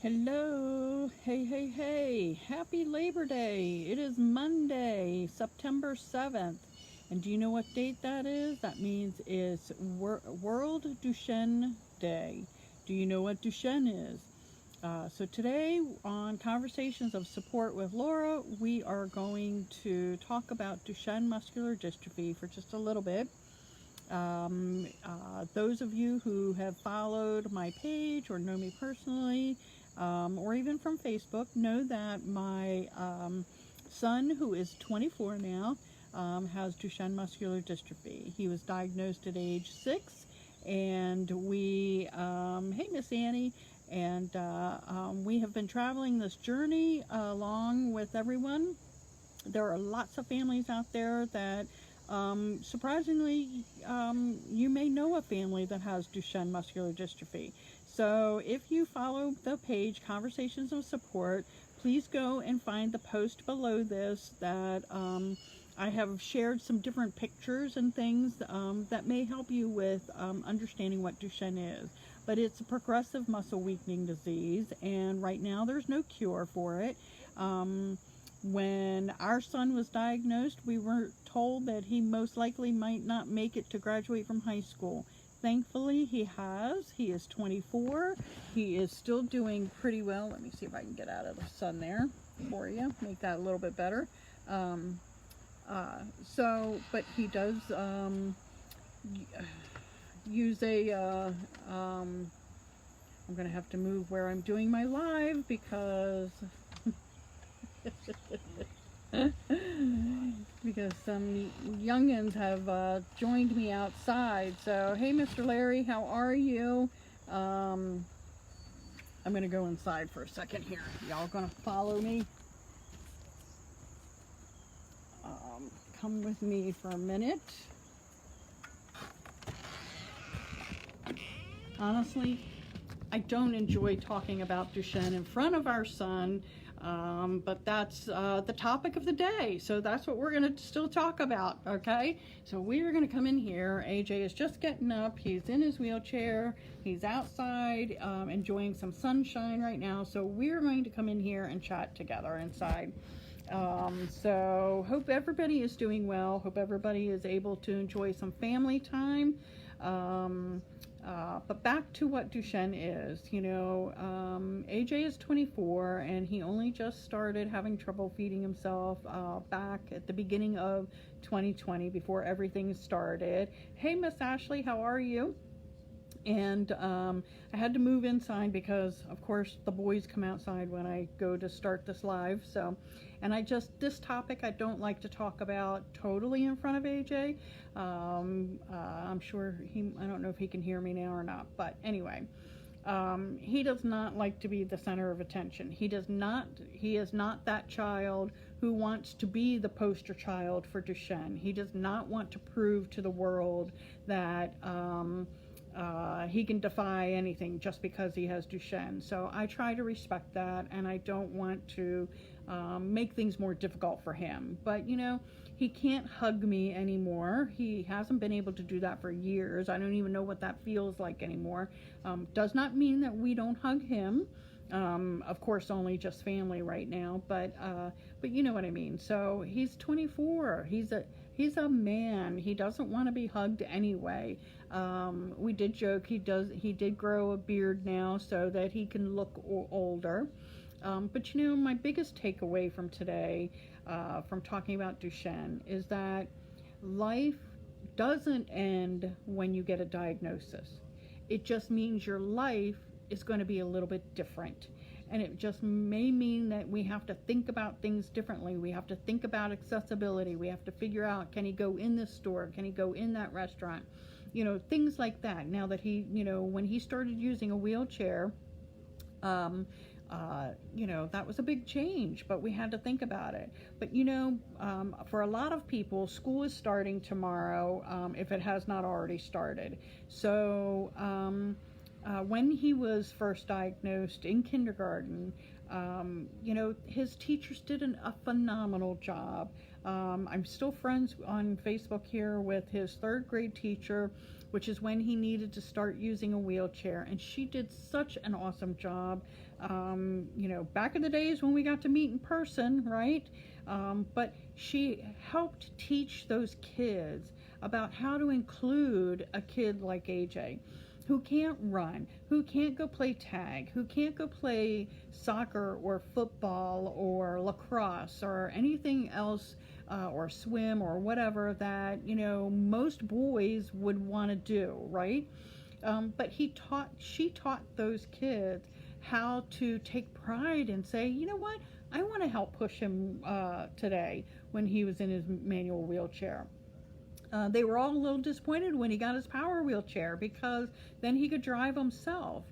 Hello, hey, happy Labor Day. It is Monday, September 7th. And do you know what date that is? That means it's World Duchenne Day. Do you know what Duchenne is? So today on Conversations of Support with Laura, we are going to talk about Duchenne muscular dystrophy for just a little bit. Those of you who have followed my page or know me personally, or even from Facebook, know that my son, who is 24 now, has Duchenne muscular dystrophy. He was diagnosed at age 6, and hey, Miss Annie, and we have been traveling this journey along with everyone. There are lots of families out there that surprisingly, you may know a family that has Duchenne muscular dystrophy. So if you follow the page Conversations of Support, please go and find the post below this that I have shared some different pictures and things that may help you with understanding what Duchenne is. But it's a progressive muscle weakening disease, and right now there's no cure for it. When our son was diagnosed, we were told that he most likely might not make it to graduate from high school. Thankfully, he has. He is 24. He is still doing pretty well. Let me see if I can get out of the sun there for you, make that a little bit better. But he does use I'm going to have to move where I'm doing my live because because some youngins have joined me outside. So, hey, Mr. Larry, how are you? I'm going to go inside for a second here. Y'all going to follow me? Come with me for a minute. Honestly, I don't enjoy talking about Duchenne in front of our son, but that's the topic of the day, so that's what we're going to still talk about, okay? So we're going to come in here. AJ is just getting up. He's in his wheelchair. He's outside enjoying some sunshine right now, so we're going to come in here and chat together inside. So hope everybody is doing well. Hope everybody is able to enjoy some family time. But back to what Duchenne is. AJ is 24, and he only just started having trouble feeding himself back at the beginning of 2020, before everything started. Hey, Miss Ashley, how are you? And I had to move inside because, of course, the boys come outside when I go to start this live. And this topic I don't like to talk about totally in front of AJ. I'm sure I don't know if he can hear me now or not, but anyway, he does not like to be the center of attention. He is not that child who wants to be the poster child for Duchenne. He does not want to prove to the world that he can defy anything just because he has Duchenne. So I try to respect that, and I don't want to make things more difficult for him. But he can't hug me anymore. He hasn't been able to do that for years. I don't even know what that feels like anymore. Does not mean that we don't hug him. Of course, only just family right now, but you know what I mean. So he's 24. He's a man. He doesn't want to be hugged anyway. We did joke he did grow a beard now so that he can look older. But my biggest takeaway from today, from talking about Duchenne, is that life doesn't end when you get a diagnosis. It just means your life is going to be a little bit different. And it just may mean that we have to think about things differently. We have to think about accessibility. We have to figure out, can he go in this store? Can he go in that restaurant? Things like that. Now that when he started using a wheelchair, that was a big change, but we had to think about it. But for a lot of people, school is starting tomorrow, if it has not already started. So when he was first diagnosed in kindergarten, his teachers did a phenomenal job. I'm still friends on Facebook here with his third grade teacher. which is when he needed to start using a wheelchair. And she did such an awesome job. Back in the days when we got to meet in person, right? But she helped teach those kids about how to include a kid like AJ, who can't run, who can't go play tag, who can't go play soccer or football or lacrosse or anything else, or swim or whatever that, most boys would want to do, right? But she taught those kids how to take pride and say, you know what, I want to help push him today when he was in his manual wheelchair. They were all a little disappointed when he got his power wheelchair, because then he could drive himself,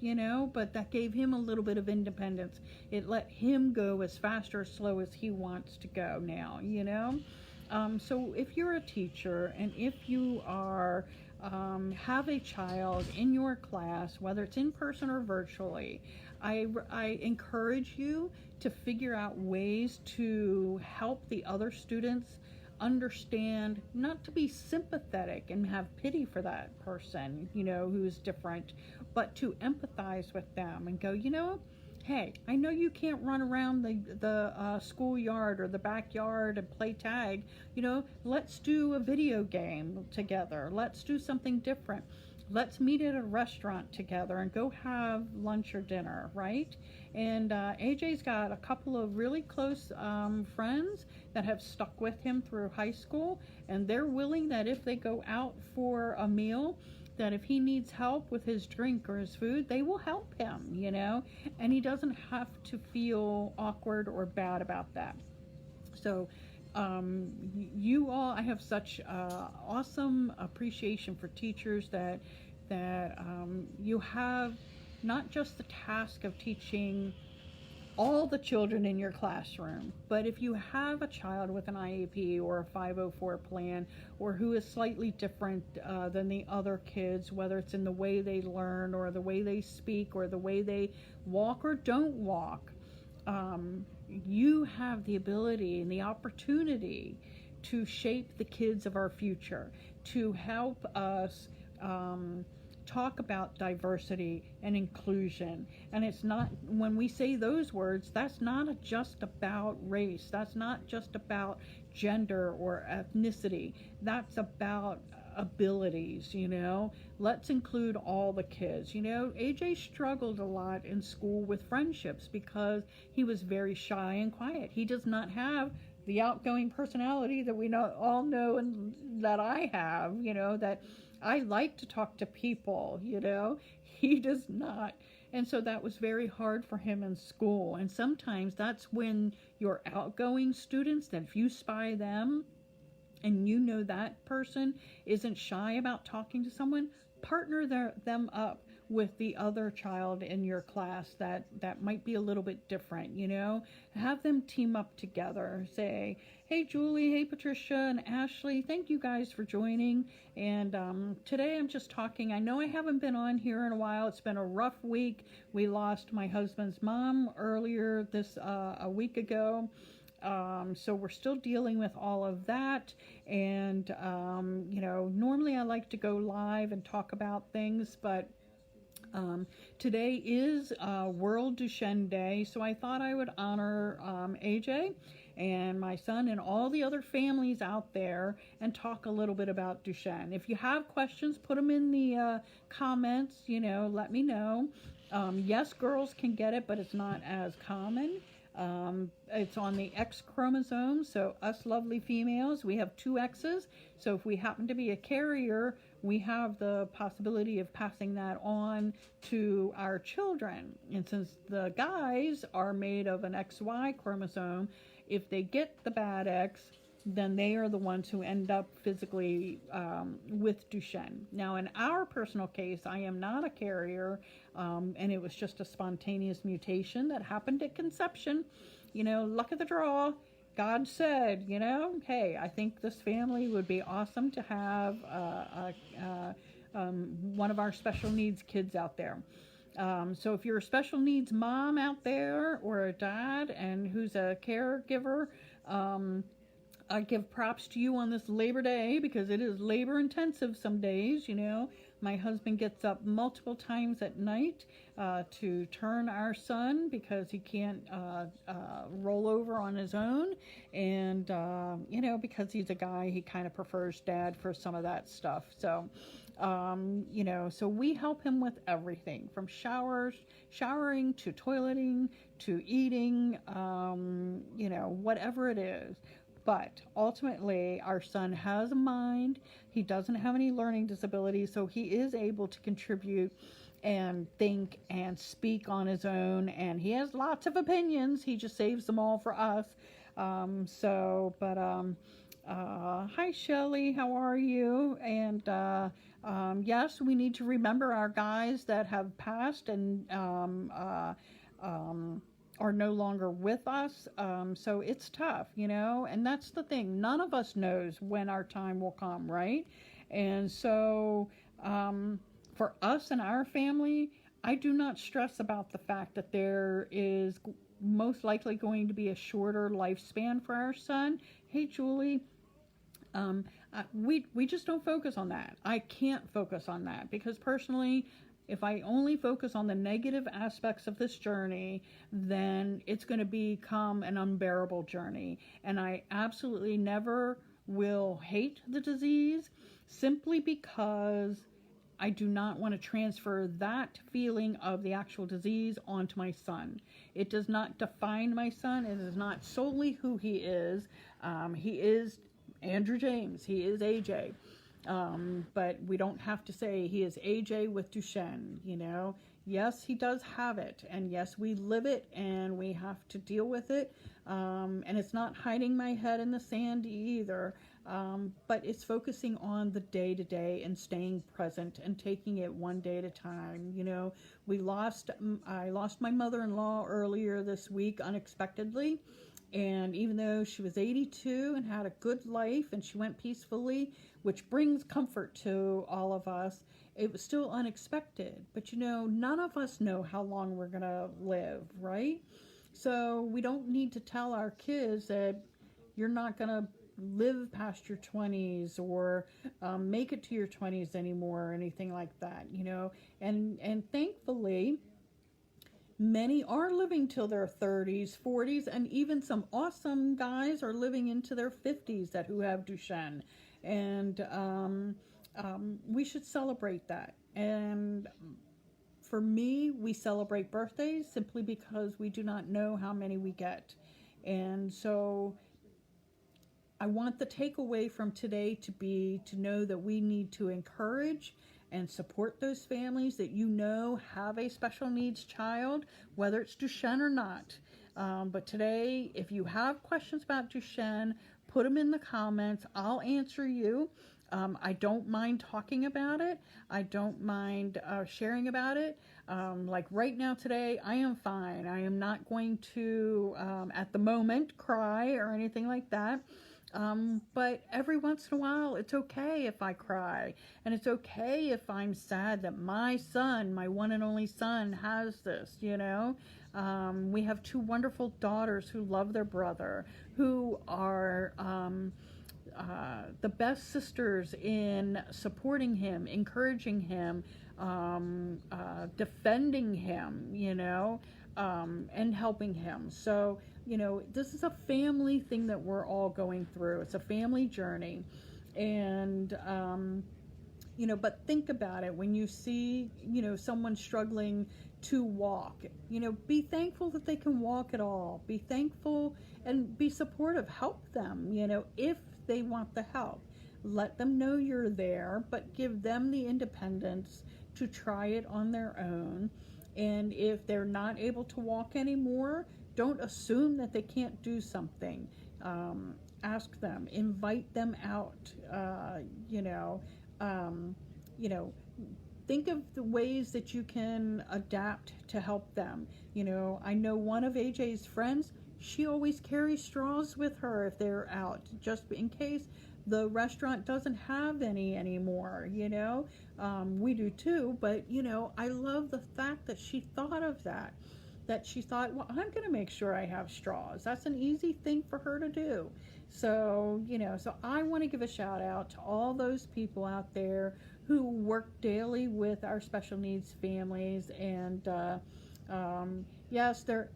but that gave him a little bit of independence. It let him go as fast or slow as he wants to go now, So if you're a teacher and if you are have a child in your class, whether it's in person or virtually, I encourage you to figure out ways to help the other students understand, not to be sympathetic and have pity for that person, who's different, but to empathize with them and go, hey, I know you can't run around the schoolyard or the backyard and play tag. Let's do a video game together. Let's do something different. Let's meet at a restaurant together and go have lunch or dinner, right? And AJ's got a couple of really close friends that have stuck with him through high school, and they're willing that if they go out for a meal, that if he needs help with his drink or his food, they will help him, and he doesn't have to feel awkward or bad about that. So you all, I have such awesome appreciation for teachers that you have not just the task of teaching all the children in your classroom, but if you have a child with an IEP or a 504 plan, or who is slightly different than the other kids, whether it's in the way they learn or the way they speak or the way they walk or don't walk, you have the ability and the opportunity to shape the kids of our future, to help us talk about diversity and inclusion. And it's not, when we say those words, that's not just about race, that's not just about gender or ethnicity, that's about abilities. Let's include all the kids. AJ struggled a lot in school with friendships because he was very shy and quiet. He does not have the outgoing personality that we all know and that I have, that I like to talk to people, he does not. And so that was very hard for him in school. And sometimes that's when your outgoing students, that if you spy them and that person isn't shy about talking to someone, partner them up with the other child in your class that might be a little bit different, have them team up together. Say, hey Julie, hey Patricia and Ashley, thank you guys for joining. And today I'm just talking, I know I haven't been on here in a while. It's been a rough week. We lost my husband's mom earlier a week ago. So we're still dealing with all of that. And, normally I like to go live and talk about things, but today is World Duchenne Day, so I thought I would honor AJ and my son and all the other families out there and talk a little bit about Duchenne. If you have questions, put them in the comments, let me know. Yes, girls can get it, but it's not as common. It's on the X chromosome, so us lovely females, we have 2 X's, so if we happen to be a carrier, we have the possibility of passing that on to our children. And since the guys are made of an XY chromosome, if they get the bad X, then they are the ones who end up physically with Duchenne. Now, in our personal case, I am not a carrier, and it was just a spontaneous mutation that happened at conception. Luck of the draw. God said, hey, I think this family would be awesome to have one of our special needs kids out there. So if you're a special needs mom out there or a dad and who's a caregiver, I give props to you on this Labor Day, because it is labor intensive some days, My husband gets up multiple times at night to turn our son because he can't roll over on his own. And, because he's a guy, he kind of prefers dad for some of that stuff. So, so we help him with everything from showering to toileting to eating, whatever it is. But ultimately, our son has a mind. He doesn't have any learning disabilities, so he is able to contribute and think and speak on his own. And he has lots of opinions. He just saves them all for us. Hi, Shelley. How are you? And yes, we need to remember our guys that have passed and are no longer with us. So it's tough, and that's the thing. None of us knows when our time will come, right? And so for us and our family, I do not stress about the fact that there is most likely going to be a shorter lifespan for our son. Hey, Julie. We just don't focus on that. I can't focus on that because personally, if I only focus on the negative aspects of this journey, then it's going to become an unbearable journey. And I absolutely never will hate the disease simply because I do not want to transfer that feeling of the actual disease onto my son. It does not define my son. It is not solely who he is. He is Andrew James. He is AJ. But we don't have to say he is AJ with Duchenne, Yes, he does have it, and yes, we live it, and we have to deal with it, and it's not hiding my head in the sand either, but it's focusing on the day-to-day and staying present and taking it one day at a time. I lost my mother-in-law earlier this week unexpectedly. And even though she was 82 and had a good life and she went peacefully, which brings comfort to all of us, it was still unexpected. But none of us know how long we're going to live, right? So we don't need to tell our kids that you're not going to live past your 20s or make it to your 20s anymore or anything like that, And thankfully, many are living till their 30s, 40s, and even some awesome guys are living into their 50s who have Duchenne. And we should celebrate that. And for me, we celebrate birthdays simply because we do not know how many we get. And so I want the takeaway from today to know that we need to encourage and support those families that have a special needs child, whether it's Duchenne or not. But today, if you have questions about Duchenne, put them in the comments. I'll answer you. I don't mind talking about it. I don't mind sharing about it. Like right now today, I am fine. I am not going to, at the moment, cry or anything like that. But every once in a while, it's okay if I cry. And it's okay if I'm sad that my son, my one and only son, has this, We have two wonderful daughters who love their brother, who are the best sisters in supporting him, encouraging him, defending him, and helping him. So, this is a family thing that we're all going through. It's a family journey. And, but think about it. When you see, someone struggling to walk, be thankful that they can walk at all. Be thankful and be supportive. Help them, if they want the help. Let them know you're there, but give them the independence to try it on their own. And if they're not able to walk anymore, don't assume that they can't do something. Ask them, invite them out, think of the ways that you can adapt to help them. I know one of AJ's friends, she always carries straws with her if they're out, just in case the restaurant doesn't have any anymore, we do too, but I love the fact that she thought of that she thought, well, I'm going to make sure I have straws. That's an easy thing for her to do. So, so I want to give a shout out to all those people out there who work daily with our special needs families. And yes, they're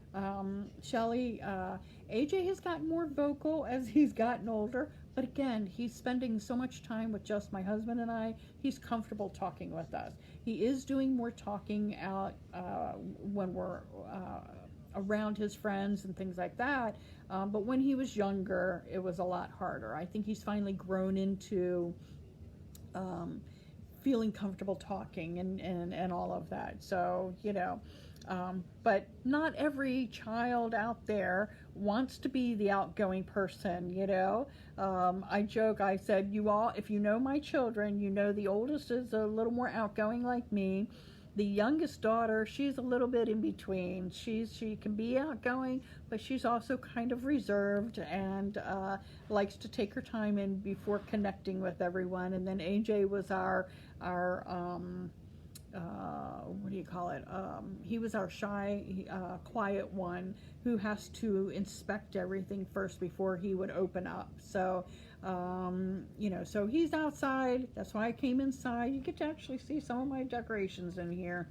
Shelly. AJ has gotten more vocal as he's gotten older, but again, he's spending so much time with just my husband and I. He's comfortable talking with us. He is doing more talking out when we're around his friends and things like that. But when he was younger, it was a lot harder. I think he's finally grown into feeling comfortable talking and all of that. So, but not every child out there wants to be the outgoing person, I joke, I said, if you know my children, the oldest is a little more outgoing like me. The youngest daughter, she's a little bit in between. She can be outgoing, but she's also kind of reserved and likes to take her time in before connecting with everyone. And then AJ was our what do you call it? He was our shy, quiet one who has to inspect everything first before he would open up. So, so he's outside. That's why I came inside. You get to actually see some of my decorations in here.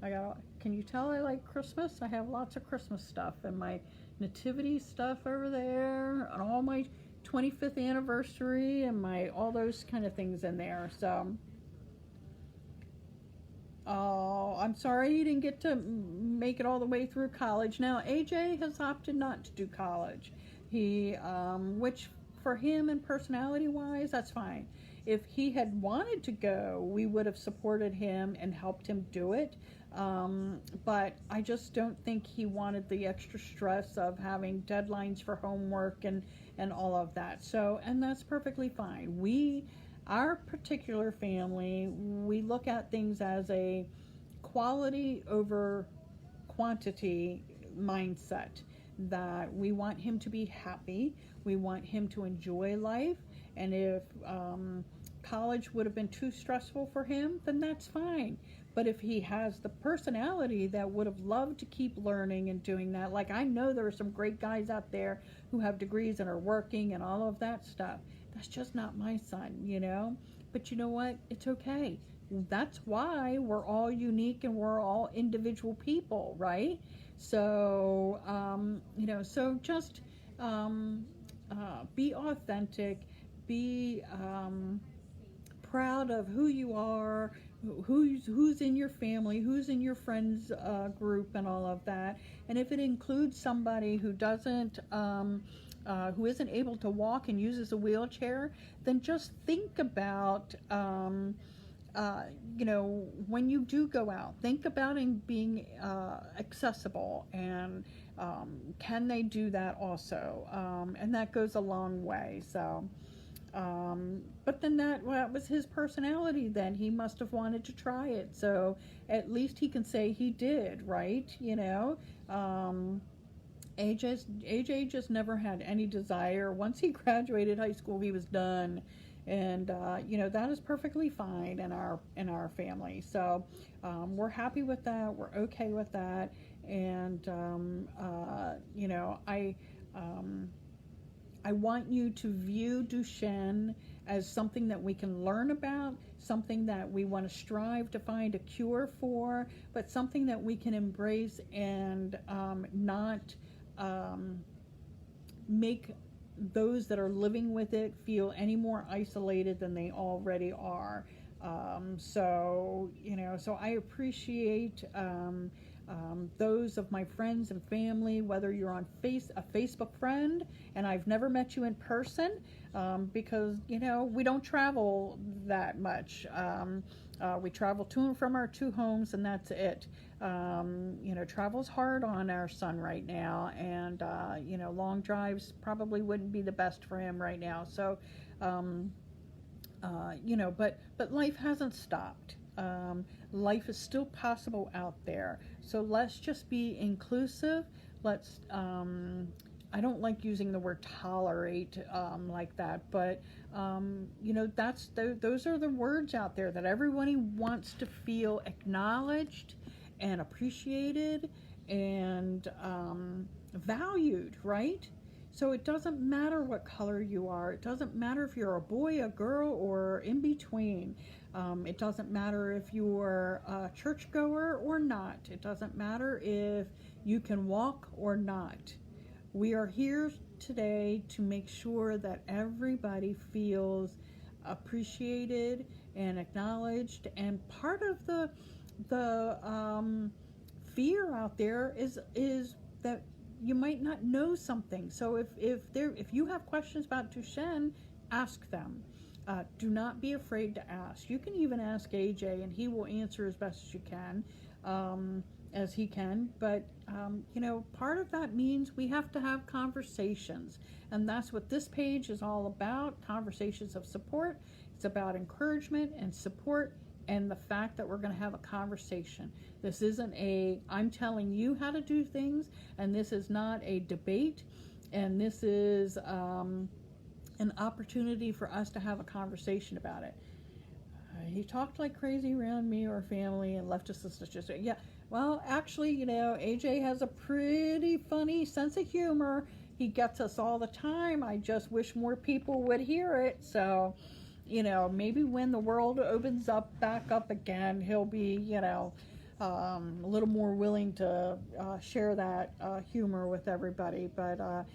Can you tell I like Christmas? I have lots of Christmas stuff and my nativity stuff over there and all my 25th anniversary and all those kind of things in there. So, oh, I'm sorry you didn't get to make it all the way through college. Now, AJ has opted not to do college. Which for him and personality-wise, that's fine. If he had wanted to go, we would have supported him and helped him do it. But I just don't think he wanted the extra stress of having deadlines for homework and all of that. So, and that's perfectly fine. Our particular family, we look at things as a quality over quantity mindset, that we want him to be happy, we want him to enjoy life, and if college would have been too stressful for him, then that's fine. But if he has the personality that would have loved to keep learning and doing that, like I know there are some great guys out there who have degrees and are working and all of that stuff. That's just not my son, But you know what? It's okay. That's why we're all unique and we're all individual people, right? So, so just be authentic, be proud of who you are, who's in your family, who's in your friends group and all of that. And if it includes somebody who doesn't who isn't able to walk and uses a wheelchair, then just think about, when you do go out, think about it being accessible, and can they do that also? And that goes a long way. So, but then that was his personality then. He must have wanted to try it. So at least he can say he did, right? AJ just never had any desire. Once he graduated high school, he was done, and that is perfectly fine in our family. So we're happy with that. We're okay with that, and I want you to view Duchenne as something that we can learn about, something that we want to strive to find a cure for, but something that we can embrace and not make those that are living with it feel any more isolated than they already are. So I appreciate those of my friends and family, whether you're on a Facebook friend and I've never met you in person, because we don't travel that much. We travel to and from our two homes, and that's it. Travel's hard on our son right now, and long drives probably wouldn't be the best for him right now. So but life hasn't stopped. Life is still possible out there. So let's just be inclusive. Let's I don't like using the word tolerate like that, but those are the words out there that everyone wants to feel acknowledged and appreciated and valued, right? So it doesn't matter what color you are. It doesn't matter if you're a boy, a girl, or in between. It doesn't matter if you're a churchgoer or not. It doesn't matter if you can walk or not. We are here today to make sure that everybody feels appreciated and acknowledged. And part of the fear out there is that you might not know something. So if you have questions about Duchenne, ask them. Do not be afraid to ask. You can even ask AJ, and he will answer as best as you can, as he can. But part of that means we have to have conversations, and that's what this page is all about. Conversations of support. It's about encouragement and support, and the fact that we're going to have a conversation. This isn't I'm telling you how to do things, and this is not a debate, and this is an opportunity for us to have a conversation about it. He talked like crazy around me or family and left us just yeah. Well, actually, AJ has a pretty funny sense of humor. He gets us all the time. I just wish more people would hear it. So, maybe when the world opens back up again, he'll be, a little more willing to share that humor with everybody. But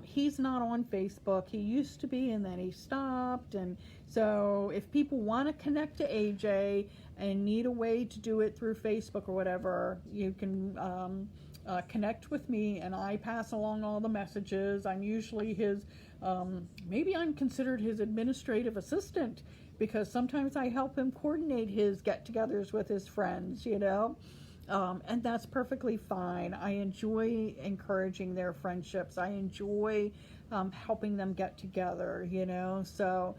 he's not on Facebook. He used to be, and then he stopped. And so if people want to connect to AJ and need a way to do it through Facebook or whatever, you can connect with me, and I pass along all the messages. I'm usually his, maybe I'm considered his administrative assistant, because sometimes I help him coordinate his get-togethers with his friends, and that's perfectly fine. I enjoy encouraging their friendships. I enjoy helping them get together, So,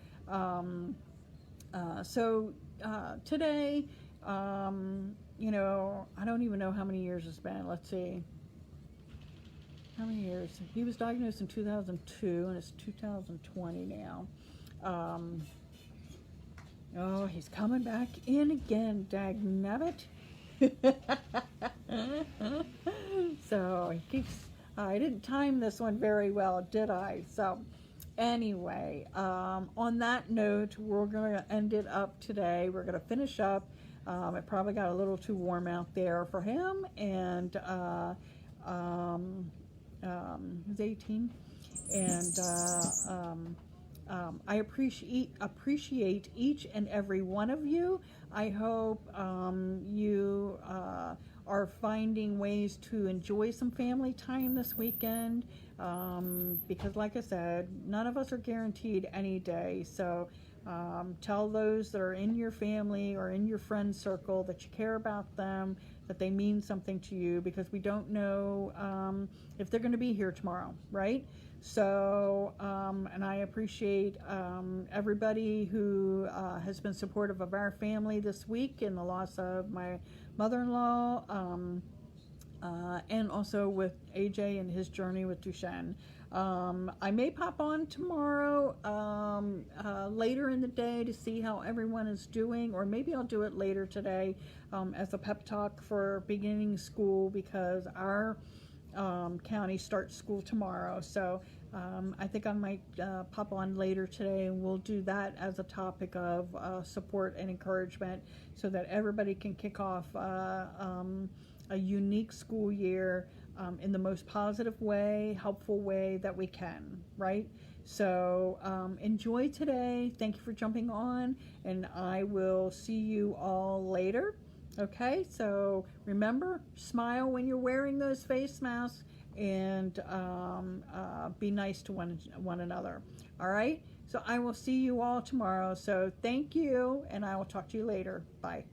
today, I don't even know how many years it's been. Let's see. How many years? He was diagnosed in 2002, and it's 2020 now. Oh, he's coming back in again, dagnabbit. So he keeps, I didn't time this one very well, did I? So anyway, on that note, we're going to end it up today. We're going to finish up. It probably got a little too warm out there for him, and he's 18, and I appreciate each and every one of you. I hope you are finding ways to enjoy some family time this weekend, because like I said, none of us are guaranteed any day. So tell those that are in your family or in your friend circle that you care about them, that they mean something to you, because we don't know if they're going to be here tomorrow, right? So, and I appreciate everybody who has been supportive of our family this week in the loss of my mother-in-law, and also with AJ and his journey with Duchenne. I may pop on tomorrow later in the day to see how everyone is doing, or maybe I'll do it later today as a pep talk for beginning school, because our county starts school tomorrow. So I think I might pop on later today, and we'll do that as a topic of support and encouragement, so that everybody can kick off a unique school year in the most positive way, helpful way that we can, right? So enjoy today. Thank you for jumping on, and I will see you all later. Okay, so remember, smile when you're wearing those face masks, and be nice to one another. All right, so I will see you all tomorrow. So thank you, and I will talk to you later. Bye.